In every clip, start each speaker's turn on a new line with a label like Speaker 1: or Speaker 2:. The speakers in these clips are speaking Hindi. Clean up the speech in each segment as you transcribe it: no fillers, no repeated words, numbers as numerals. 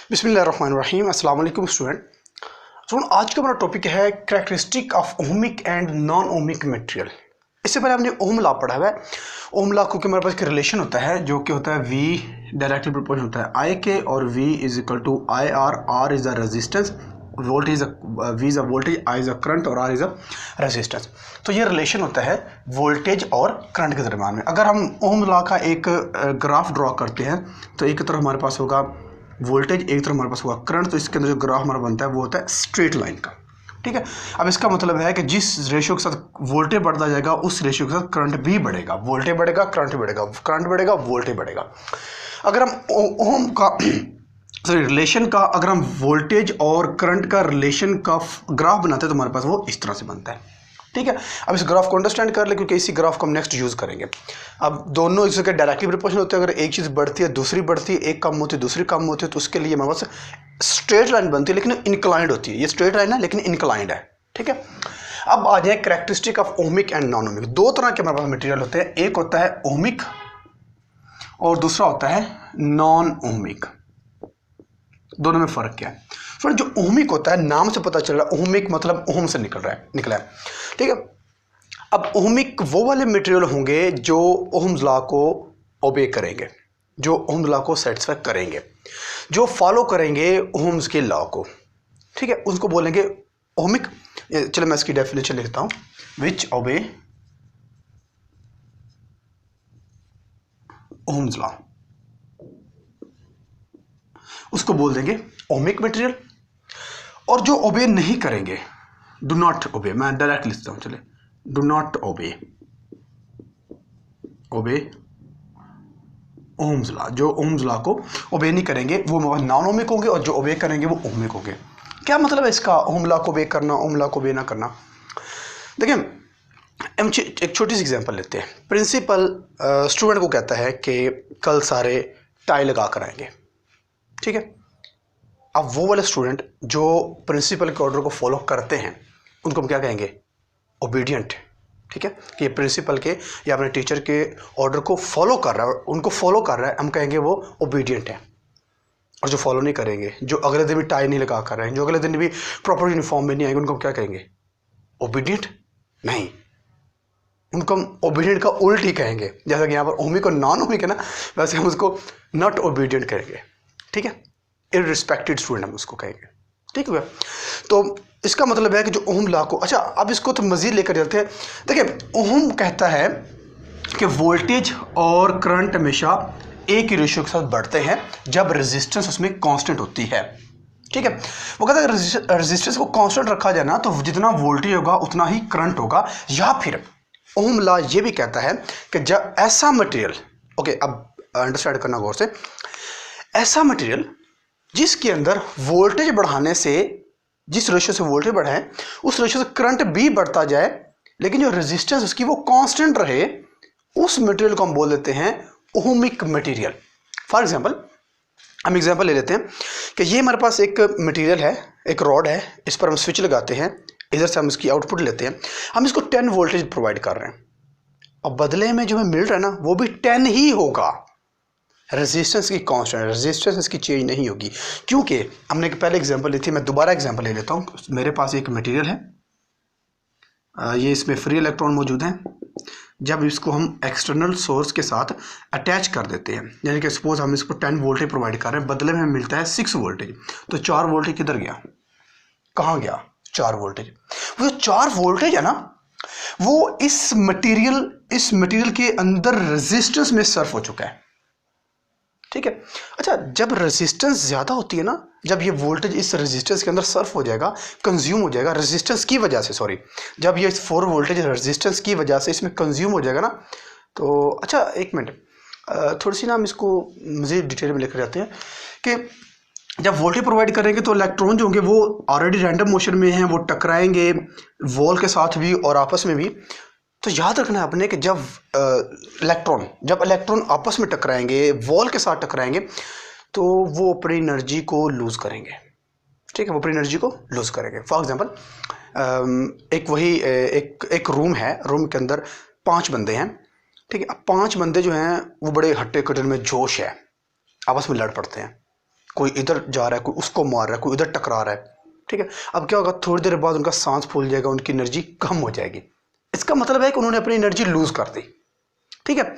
Speaker 1: बिस्मिल्लाहिर्रहमानिर्रहीम। अस्सलाम वालेकुम स्टूडेंट। आज का हमारा टॉपिक है characteristic of ohmic and non ohmic material. इससे पहले हमने ओम लॉ पढ़ा हुआ है। ओम लॉ क्योंकि हमारे पास एक रिलेशन होता है जो कि होता है V डायरेक्टली प्रोपोर्शनल होता है I के, और V is equal to IR। R is a resistance, voltage V is a voltage, I is a current और R इज अ रेजिस्टेंस। तो ये रिलेशन होता है वोल्टेज और करंट के दरम्यान में। अगर हम ओम लॉ का एक ग्राफ ड्रॉ करते हैं तो एक तरफ हमारे पास होगा वोल्टेज, एक तरफ हमारे पास हुआ करंट, तो इसके अंदर जो ग्राफ हमारा बनता है वो होता है स्ट्रेट लाइन का। ठीक है। अब इसका मतलब है कि जिस रेशियो के साथ वोल्टेज बढ़ता जाएगा उस रेशियो के साथ करंट भी बढ़ेगा। वोल्टेज बढ़ेगा, करंट बढ़ेगा, करंट बढ़ेगा, वोल्टेज बढ़ेगा। अगर हम ओम का रिलेशन का, अगर हम वोल्टेज और करंट का रिलेशन का ग्राफ बनाते हैं तो हमारे पास वो इस तरह से बनता है। ठीक है। अब इस ग्राफ को अंडरस्टैंड कर ले क्योंकि इसी ग्राफ को हम नेक्स्ट यूज करेंगे। अब दोनों एक दूसरे के डायरेक्टली प्रोपोर्शनल होते हैं। अगर एक चीज़ बढ़ती है दूसरी बढ़ती है, एक कम होती है दूसरी कम होती है, तो उसके लिए हमारे पास स्ट्रेट लाइन बनती है लेकिन इंक्लाइंड होती है। ये स्ट्रेट लाइन है लेकिन इंक्लाइंड है। ठीक है। अब आ जाए characteristic of ohmic and non ohmic. दो तरह के हमारे पास मटेरियल होते हैं, एक होता है ओहमिक और दूसरा होता है नॉन ओहमिक। दोनों में फर्क क्या है? फिर जो ओहमिक होता है, नाम से पता चल रहा है ओहमिक मतलब ओहम से निकला है। ठीक है। अब ओहमिक वो वाले मटेरियल होंगे जो ओहम्स लॉ को ओबे करेंगे, जो ओहम्स लॉ को सेटिस्फाई करेंगे, जो फॉलो करेंगे ओहम्स के लॉ को। ठीक है, उसको बोलेंगे ओहमिक। चलो मैं इसकी डेफिनेशन लिखता हूं, विच ओबे ओहम्स लॉ, उसको बोल देंगे ओहमिक मटेरियल। और जो ओबे नहीं करेंगे, डू नॉट ओबे, मैं डायरेक्ट लिखता हूं, चले, do not obey Ohm's law, जो ओहम्स लॉ को ओबे नहीं करेंगे वो नॉन ओहमिक होंगे, और जो ओबे करेंगे वो ओहमिक होंगे। क्या मतलब है इसका, ओहम लॉ को ओबे करना, ओहम लॉ को ओबे ना करना? देखिए हम एक छोटी सी एग्जांपल लेते हैं। प्रिंसिपल स्टूडेंट को कहता है कि कल सारे टाई लगा कर आएंगे। ठीक है। अब वो वाले स्टूडेंट जो प्रिंसिपल के ऑर्डर को फॉलो करते हैं उनको हम क्या कहेंगे? ओबीडियंट। ठीक है, कि ये प्रिंसिपल के या अपने टीचर के ऑर्डर को फॉलो कर रहा है, उनको फॉलो कर रहा है, हम कहेंगे वो ओबीडियंट है। और जो फॉलो नहीं करेंगे, जो अगले दिन भी टाई नहीं लगा कर रहे हैं, जो अगले दिन भी प्रॉपर यूनिफॉर्म में नहीं आएंगे, उनको हम क्या कहेंगे? ओबीडियंट नहीं, उनको हम ओबीडियंट का उल्ट ही कहेंगे। जैसा कि यहाँ पर ओहमिक और नॉन ओहमिक है ना, वैसे हम उसको नॉट ओबीडियंट कहेंगे। ठीक है, इररिस्पेक्टेड स्टूडेंट हम उसको कहेंगे। ठीक है। तो इसका मतलब है कि जो ओहम लॉ को, अच्छा अब इसको तो मजीद लेकर चलते हैं। देखिए ओहम कहता है कि वोल्टेज और करंट हमेशा एक ही रेशियो के साथ बढ़ते हैं जब रेजिस्टेंस उसमें कांस्टेंट होती है। ठीक है। वो कहता है अगर रेजिस्टेंस को कांस्टेंट रखा जाए ना तो जितना वोल्टेज होगा उतना ही करंट होगा। या फिर ओहम लॉ ये भी कहता है कि जब ऐसा मटेरियल, ओके अब अंडरस्टैंड करना गौर से, ऐसा मटेरियल जिसके अंदर वोल्टेज बढ़ाने से, जिस रेशियो से वोल्टेज बढ़ा है उस रेशियो से करंट भी बढ़ता जाए लेकिन जो रेजिस्टेंस उसकी वो कांस्टेंट रहे, उस मटेरियल को हम बोल देते हैं ओहमिक मटेरियल। फॉर एग्जांपल हम एग्जांपल ले लेते हैं कि ये हमारे पास एक मटेरियल है, एक रॉड है, इस पर हम स्विच लगाते हैं, इधर से हम इसकी आउटपुट लेते हैं, हम इसको 10 वोल्टेज प्रोवाइड कर रहे हैं और बदले में जो हमें मिल रहा है ना वो भी 10 ही होगा। रेजिस्टेंस की कांस्टेंट, रेजिस्टेंस इसकी चेंज नहीं होगी। क्योंकि हमने एक पहले एग्जांपल ली थी, मैं दोबारा एग्जांपल ले लेता हूँ। मेरे पास एक मटेरियल है, ये इसमें फ्री इलेक्ट्रॉन मौजूद हैं। जब इसको हम एक्सटर्नल सोर्स के साथ अटैच कर देते हैं, यानी कि सपोज हम इसको 10 वोल्टेज प्रोवाइड कर रहे हैं, बदले में हमें मिलता है 6 वोल्टेज, तो 4 वोल्टेज किधर गया, कहाँ गया? 4 वोल्टेज। वो जो 4 वोल्टेज है ना वो इस मटेरियल के अंदर रेजिस्टेंस में सर्व हो चुका है। ठीक है। अच्छा जब रेजिस्टेंस ज़्यादा होती है ना, जब ये वोल्टेज इस रेजिस्टेंस के अंदर सर्व हो जाएगा, कंज्यूम हो जाएगा रेजिस्टेंस की वजह से, सॉरी, जब ये 4 वोल्टेज रेजिस्टेंस की वजह से इसमें कंज्यूम हो जाएगा ना, तो अच्छा एक मिनट, थोड़ी सी ना हम इसको मज़ीद डिटेल में लेकर जाते हैं कि जब वोल्टेज प्रोवाइड करेंगे तो इलेक्ट्रॉन जो होंगे वो ऑलरेडी रैंडम मोशन में हैं, वो टकराएंगे वॉल के साथ भी और आपस में भी। तो याद रखना है आपने कि जब इलेक्ट्रॉन आपस में टकराएंगे, वॉल के साथ टकराएंगे, तो वो अपनी एनर्जी को लूज़ करेंगे। ठीक है, वो अपनी एनर्जी को लूज़ करेंगे। फॉर एग्जांपल एक रूम है, रूम के अंदर 5 बंदे हैं। ठीक है। अब 5 बंदे जो हैं वो बड़े हट्टे कट्टे में जोश है, आपस में लड़ पड़ते हैं। कोई इधर जा रहा है, कोई उसको मार रहा है, कोई उधर टकरा रहा है, ठीक है। अब क्या होगा, थोड़ी देर बाद उनका सांस फूल जाएगा, उनकी एनर्जी कम हो जाएगी। इसका मतलब है कि उन्होंने अपनी एनर्जी लूज कर दी, ठीक है।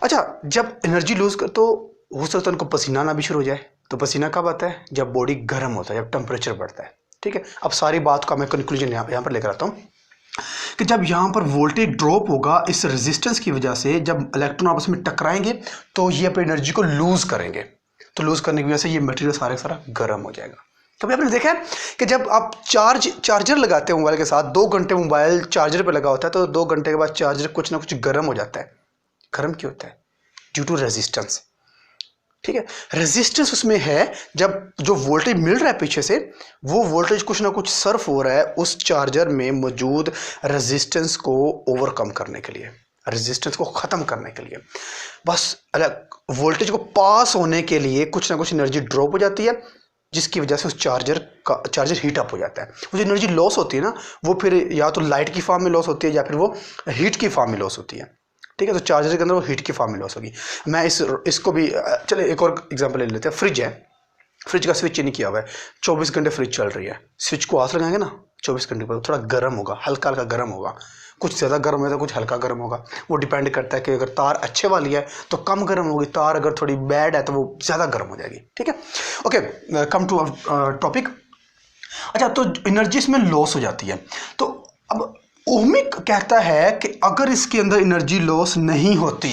Speaker 1: अच्छा, जब एनर्जी लूज कर तो हो सकता है उनको पसीना आना भी शुरू हो जाए। तो पसीना कब आता है? जब बॉडी गर्म होता है, जब टेम्परेचर बढ़ता है, ठीक है। अब सारी बात का मैं कंक्लूजन यहाँ पर लेकर आता हूँ कि जब यहाँ पर वोल्टेज ड्रॉप होगा इस रेजिस्टेंस की वजह से, जब इलेक्ट्रॉन आपस में टकराएंगे तो ये अपनी एनर्जी को लूज करेंगे। तो लूज करने की वजह से ये मटेरियल सारा का सारा गर्म हो जाएगा। कभी आपने देखा है कि जब आप चार्जर लगाते हैं मोबाइल के साथ, 2 घंटे मोबाइल चार्जर पे लगा होता है तो 2 घंटे के बाद चार्जर कुछ ना कुछ गर्म हो जाता है। गर्म क्यों होता है? ड्यू टू रेजिस्टेंस, ठीक है। रेजिस्टेंस उसमें है, जब जो वोल्टेज मिल रहा है पीछे से, वो वोल्टेज कुछ ना कुछ सर्व हो रहा है उस चार्जर में मौजूद रेजिस्टेंस को ओवरकम करने के लिए, रेजिस्टेंस को ख़त्म करने के लिए। बस अलग वोल्टेज को पास होने के लिए कुछ ना कुछ एनर्जी ड्रॉप हो जाती है, जिसकी वजह से उस चार्जर हीट अप हो जाता है। वो जो एनर्जी लॉस होती है ना, वो फिर या तो लाइट की फॉर्म में लॉस होती है या फिर वो हीट की फॉर्म में लॉस होती है, ठीक है। तो चार्जर के अंदर वो हीट की फॉर्म में लॉस होगी। मैं इसको भी चले एक और एग्जांपल ले लेते हैं। फ्रिज है, फ्रिज का स्विच नहीं किया हुआ है, 24 घंटे फ्रिज चल रही है। स्विच को हाथ लगाएंगे ना 24 घंटे पर, थोड़ा गर्म होगा, हल्का हल्का गर्म होगा, कुछ ज़्यादा गर्म होगा, कुछ हल्का गर्म होगा। वो डिपेंड करता है कि अगर तार अच्छे वाली है तो कम गर्म होगी, तार अगर थोड़ी बैड है तो वो ज़्यादा गर्म हो जाएगी, ठीक है। Okay, come to topic. अच्छा, तो एनर्जी इसमें लॉस हो जाती है। तो अब ओमिक कहता है कि अगर इसके अंदर एनर्जी लॉस नहीं होती,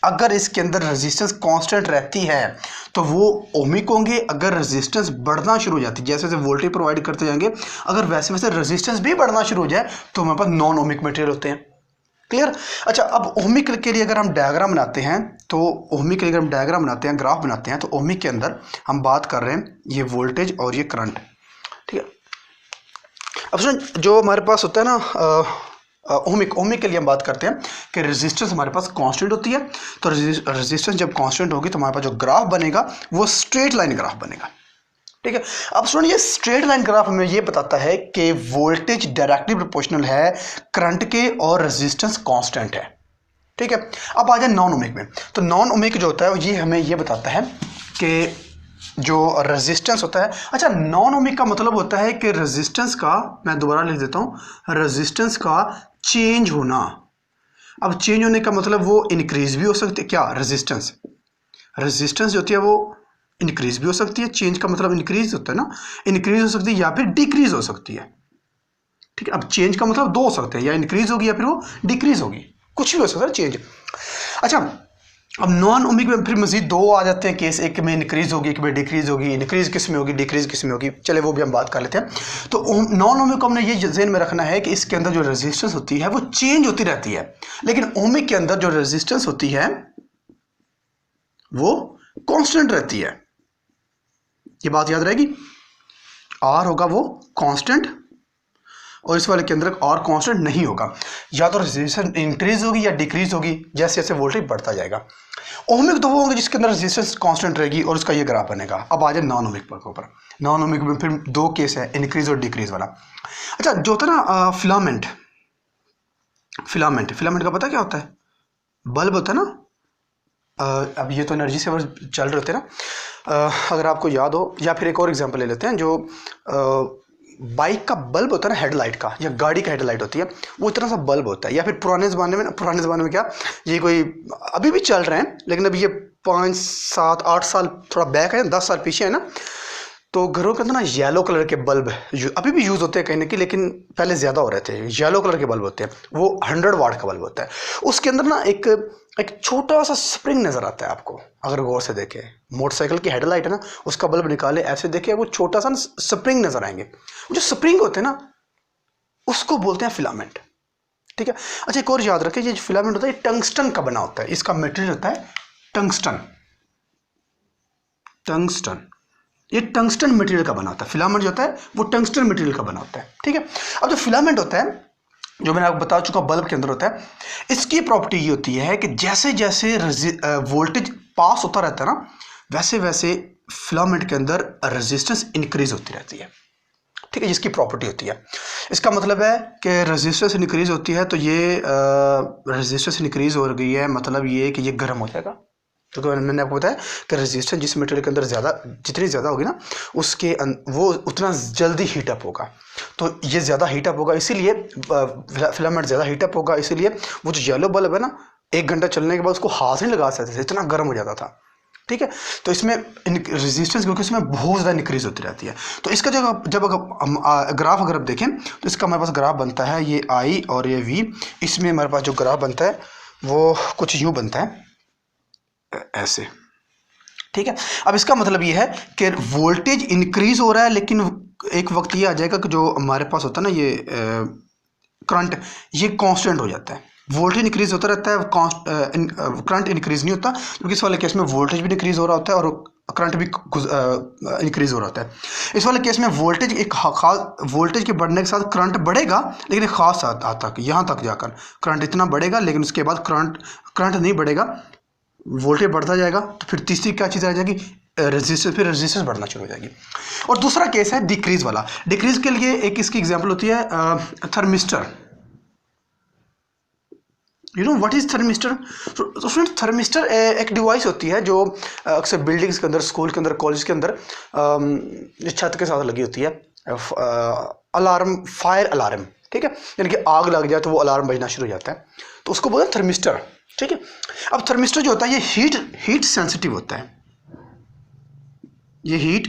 Speaker 1: अगर इसके अंदर रेजिस्टेंस कांस्टेंट रहती है तो वो ओमिक होंगे। अगर रेजिस्टेंस बढ़ना शुरू हो जाती है, जैसे जैसे वोल्टेज प्रोवाइड करते जाएंगे, अगर वैसे वैसे रेजिस्टेंस भी बढ़ना शुरू हो जाए तो हमारे पास नॉन ओमिक मटेरियल होते हैं। क्लियर? अच्छा, अब ओमिक के लिए अगर हम डायग्राम बनाते हैं तो ओमिक के लिए अगर हम डायग्राम बनाते हैं, ग्राफ बनाते हैं, तो ओमिक के अंदर हम बात कर रहे हैं ये वोल्टेज और ये करंट, ठीक है। अब सुनो, जो हमारे पास होता है ना ओमिक के लिए हम बात करते हैं कि रेजिस्टेंस हमारे पास कांस्टेंट होती है। तो रेजिस्टेंस जब कांस्टेंट होगी तो हमारे पास जो ग्राफ बनेगा वो स्ट्रेट लाइन ग्राफ बनेगा, ठीक है। अब सुनिए, ये स्ट्रेट लाइन ग्राफ हमें ये बताता है कि वोल्टेज डायरेक्टली प्रोपोर्शनल है करंट के और रेजिस्टेंस कांस्टेंट है, ठीक है। अब आ जाए नॉन ओमिक में। तो नॉन ओमिक जो होता है ये हमें ये बताता है कि जो रेजिस्टेंस होता है, अच्छा, नॉन ओमिक का मतलब होता है कि रेजिस्टेंस का, मैं दोबारा लिख देता हूँ, रेजिस्टेंस का चेंज होना। अब चेंज होने का मतलब वो इंक्रीज भी हो सकती है, क्या रेजिस्टेंस जो होती है वो इंक्रीज भी हो सकती है। चेंज का मतलब इंक्रीज होता है ना, इंक्रीज हो सकती है या फिर डिक्रीज हो सकती है, ठीक है। अब चेंज का मतलब 2 हो सकते हैं, या इंक्रीज होगी या फिर वो डिक्रीज होगी, कुछ भी हो सकता है चेंज। अच्छा, अब नॉन ओमिक में फिर मजीद 2 आ जाते हैं केस, एक में इंक्रीज होगी, एक में डिक्रीज होगी। इंक्रीज किस में होगी, डिक्रीज किस में होगी, चले वो भी हम बात कर लेते हैं। तो नॉन ओमिक को हमने ये जहन में रखना है कि इसके अंदर जो रेजिस्टेंस होती है वो चेंज होती रहती है, लेकिन ओमिक के अंदर जो रेजिस्टेंस होती है वो कांस्टेंट रहती है। ये बात याद रहेगी, आर होगा वो कांस्टेंट और इस वाले के अंदर और कांस्टेंट नहीं होगा। या तो रेजिस्टेंस इंक्रीज होगी या डिक्रीज होगी जैसे जैसे वोल्टेज बढ़ता जाएगा। ओमिक तो वो होंगे जिसके अंदर रेजिस्टेंस कांस्टेंट रहेगी और उसका ये ग्राफ बनेगा। अब आ जाए नॉन ओमिक के ऊपर। नॉन ओमिक में फिर 2 केस है, इंक्रीज और डिक्रीज वाला। अच्छा, जो होता है ना फिलामेंट का पता क्या होता है? बल्ब होता है ना। अब ये तो एनर्जी से चल रहे होते हैं ना, अगर आपको याद हो, या फिर एक और एग्जांपल ले लेते हैं। जो बाइक का बल्ब होता है ना, हेडलाइट का, या गाड़ी का हेडलाइट होती है, वो इतना सा बल्ब होता है। या फिर पुराने ज़माने में क्या, ये कोई अभी भी चल रहे हैं, लेकिन अभी ये 5, 7, 8 साल थोड़ा बैक है, 10 साल पीछे है ना, तो घरों के अंदर ना येलो कलर के बल्ब अभी भी यूज़ होते हैं कहीं ना कहीं, लेकिन पहले ज़्यादा हो रहे थे। येलो कलर के बल्ब होते हैं, वो 100 वाट का बल्ब होता है। उसके अंदर ना एक छोटा सा स्प्रिंग नज़र आता है आपको, अगर गौर से देखें। मोटरसाइकिल की हेडलाइट है ना, उसका बल्ब निकाले, ऐसे देखे, वो छोटा सा स्प्रिंग नज़र आएंगे। जो स्प्रिंग होते हैं ना, उसको बोलते हैं फिलामेंट, ठीक है। अच्छा, एक और याद रखें, ये फिलामेंट होता है टंगस्टन का बना होता है। इसका मटेरियल होता है टंगस्टन। ये टंगस्टन मटेरियल का बना होता है। फिलामेंट जो होता है वो टंगस्टन मटेरियल का बना होता है, ठीक है। अब जो फिलामेंट होता है, जो मैंने आपको बता चुका बल्ब के अंदर होता है, इसकी प्रॉपर्टी ये होती है कि जैसे जैसे वोल्टेज पास होता रहता है ना, वैसे वैसे फिलामेंट के अंदर रेजिस्टेंस इंक्रीज होती रहती है, ठीक है, जिसकी प्रॉपर्टी होती है। इसका मतलब है कि रेजिस्टेंस इंक्रीज होती है, तो ये रेजिस्टेंस इंक्रीज हो गई है, मतलब ये कि ये गर्म हो जाएगा, तो मैंने आपको बताया कि रेजिस्टेंस जिस मटेरियल के अंदर जितनी ज़्यादा होगी ना वो उतना जल्दी हीटअप होगा। तो ये ज़्यादा हीटअप होगा, इसीलिए फिलामेंट ज़्यादा हीटअप होगा, इसीलिए वो जो येलो बल्ब है ना 1 घंटा चलने के बाद उसको हाथ नहीं लगा सकते थे, इतना गर्म हो जाता था। ठीक है, तो इसमें रेजिस्टेंस क्योंकि इसमें बहुत ज़्यादा इंक्रीज होती रहती है। तो इसका जब हम ग्राफ अगर आप देखें तो इसका हमारे पास ग्राफ बनता है, ये आई और ये वी, इसमें हमारे पास जो ग्राफ बनता है वो कुछ यूँ बनता है ऐसे। ठीक है, अब इसका मतलब ये है कि वोल्टेज इंक्रीज हो रहा है, लेकिन एक वक्त ये आ जाएगा कि जो हमारे पास होता है ना ये करंट, ये कांस्टेंट हो जाता है। वोल्टेज इंक्रीज होता रहता है, करंट इंक्रीज नहीं होता, क्योंकि इस वाले केस में वोल्टेज भी इंक्रीज हो रहा होता है और करंट भी इंक्रीज हो रहा होता है। इस वाले केस में वोल्टेज एक खास वोल्टेज के बढ़ने के साथ करंट बढ़ेगा, लेकिन एक खास हद तक, यहाँ तक जाकर करंट इतना बढ़ेगा, लेकिन उसके बाद करंट नहीं बढ़ेगा, वोल्टेज बढ़ता जाएगा। तो फिर तीसरी क्या चीज़ आ जाएगी, रेजिस्टेंस, फिर रेजिस्टेंस बढ़ना शुरू हो जाएगी। और दूसरा केस है डिक्रीज वाला। डिक्रीज के लिए एक इसकी एग्जांपल होती है thermistor. You know what is thermistor? तो फ्रेंड्स, थर्मिस्टर एक डिवाइस होती है जो अक्सर बिल्डिंग्स के अंदर, स्कूल के अंदर, कॉलेज के अंदर छत के साथ लगी होती है। अलार्म, फायर अलार्म, ठीक है, यानी कि आग लग जाए तो वो अलार्म बजना शुरू हो जाता है, तो उसको बोलते हैं थर्मिस्टर। ठीक है, अब थर्मिस्टर जो होता है ये हीट सेंसिटिव होता है, ये हीट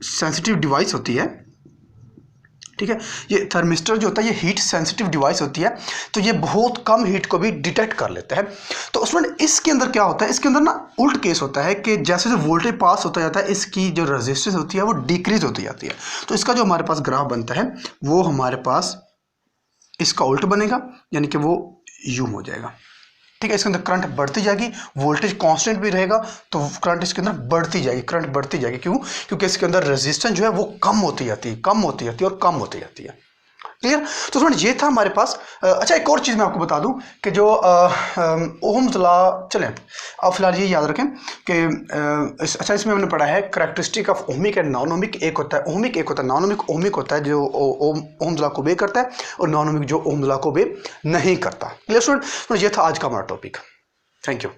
Speaker 1: सेंसिटिव डिवाइस होती है। ठीक है, ये थर्मिस्टर जो होता है ये हीट सेंसिटिव डिवाइस होती है, तो ये बहुत कम हीट को भी डिटेक्ट कर लेता है। तो उसमें इसके अंदर क्या होता है, इसके अंदर ना उल्ट केस होता है कि जैसे जैसे वोल्टेज पास होता जाता है, इसकी जो रेजिस्टेंस होती है वो डिक्रीज होती जाती है। तो इसका जो हमारे पास ग्राफ बनता है वो हमारे पास इसका उल्ट बनेगा, यानी कि वो यूं हो जाएगा। ठीक है, इसके अंदर करंट बढ़ती जाएगी, वोल्टेज कांस्टेंट भी रहेगा, तो करंट इसके अंदर बढ़ती जाएगी, करंट बढ़ती जाएगी। क्यों? क्योंकि इसके अंदर रेजिस्टेंस जो है वो कम होती जाती है, कम होती जाती है और कम होती जाती है। क्लियर? तो फ्रेंड ये था हमारे पास। अच्छा, एक और चीज़ मैं आपको बता दूं कि जो ओहम्स लॉ, चलें अब फिलहाल ये याद रखें कि अच्छा, इसमें हमने पढ़ा है characteristic of ohmic and non ohmic. एक होता है ओहमिक, एक होता है नॉन ओहमिक। ओहमिक होता है जो ओहम्स लॉ को ओबे करता है, और नॉन ओहमिक जो ओहम्स लॉ को ओबे नहीं करता। Clear student? ये था आज का हमारा टॉपिक। Thank you.